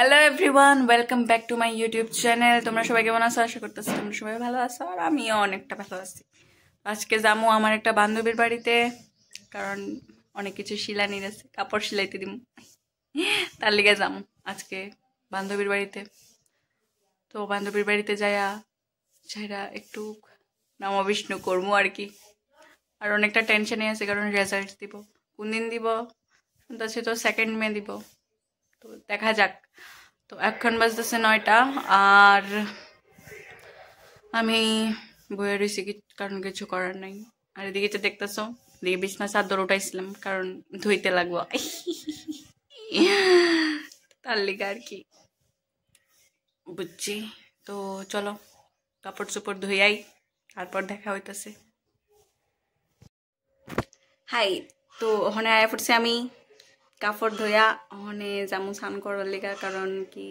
Hello everyone, welcome back to my YouTube channel. তোমরা সবাই কেমন আছো? আশা করতেছি তোমরা সবাই ভালো আছো, আর আমিও অনেকটা ভালো আছি। আজকে যাবো আমার একটা বান্ধবীর বাড়িতে, কারণ অনেক কিছু শিলানির আছে, কাপড় সিলাইতে দিব, তার লিগে যাবো আজকে বান্ধবীর বাড়িতে। তো বান্ধবীর বাড়িতে যাইয়া একটু নামবিষ্ণু করবো আর কি। আর অনেকটা টেনশনে আছে, কারণ রেজাল্ট দিব। কোন দিন দিব শুনতেছি তো 2 মে দিব, তো দেখা যাক। তো এখন বাজতেছে 9টা, আর আমি বইয়ে রয়েছি, কারণ কিছু করার নাই। আর এদিকে তো দেখতেছো, এদিকে বিছনা চাদর উঠাইছিলাম, কারণ ধুইতে লাগবো তার লিগে আর কি, বুঝছি। তো চলো কাপড় চোপড় ধুইয়াই, তারপর দেখা হইতেছে। হাই, তো ওখানে আয়া পড়ছে আমি কাপড় ধুইয়া, ওখানে যামু স্নান করার লিগা, কারণ কি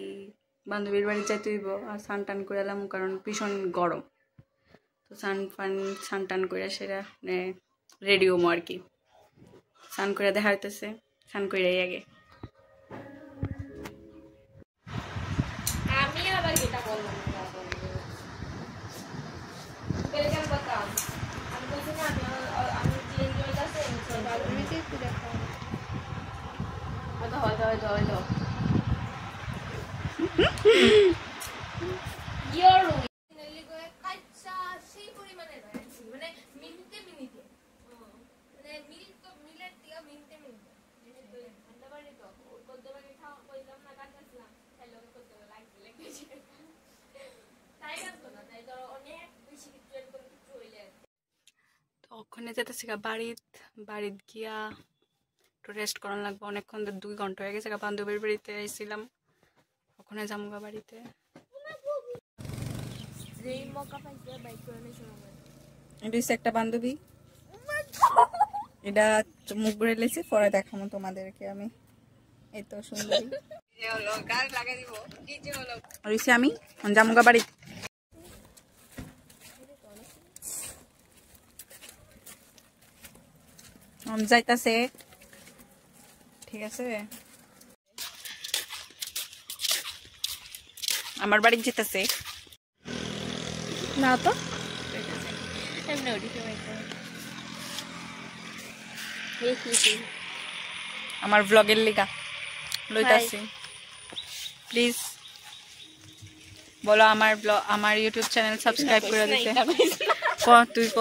বান্ধবীর বাড়ি যাইতে হইব। আর স্নান টান করে এলাম, কারণ ভীষণ গরম। তো স্নান টান করে সেটা রেডি হমো আর কি। স্নান করে দেখা হইতেছে, স্নান করে আগে ওখানে যেতেছি বাড়িত গিয়া একটু রেস্ট করার লাগবে। অনেকক্ষণ 2 ঘন্টা হয়ে গেছে, বান্ধবীর বাড়িতে আইছিলাম, ওখানে যামুগা বাড়িতে। এটা একটা বান্ধবী, এটা মুখ ঘুরে লেছি, পরে দেখাবো তোমাদেরকে আমি। এই তো সুন্দরী আমি জামুগা বাড়ি। যাইতাছে, ঠিক আছে, আমার বাড়ি যেতেছে না তো। আমার ব্লগের লিগা লইতাছি, প্লিজ বলো আমার ইউটিউব চ্যানেল সাবস্ক্রাইব করে দিতে। তুই ক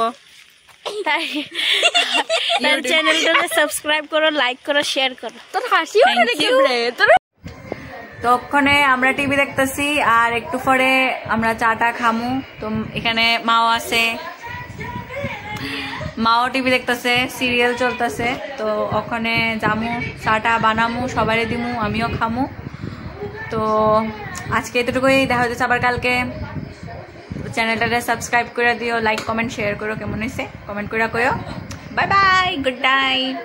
তার চ্যানেলটাকে সাবস্ক্রাইব করো, লাইক করো, শেয়ার করো। তোর হাসিও তো ওখানে আমরা টিভি দেখতেছি, আর একটু পরে আমরা চাটা খামু। তো এখানে মাও আছে, মাও টিভি দেখতেছে, সিরিয়াল চলতেছে। তো ওখানে যামু, চাটা বানামু, সবারই দিমু, আমিও খামু। তো আজকে এতটুকুই, দেখা হচ্ছে আবার কালকে। চ্যানেলটাকে সাবস্ক্রাইব করে দিও, লাইক কমেন্ট শেয়ার করো, কেমন হয়েছে কমেন্ট করে কইও। Bye bye, good night.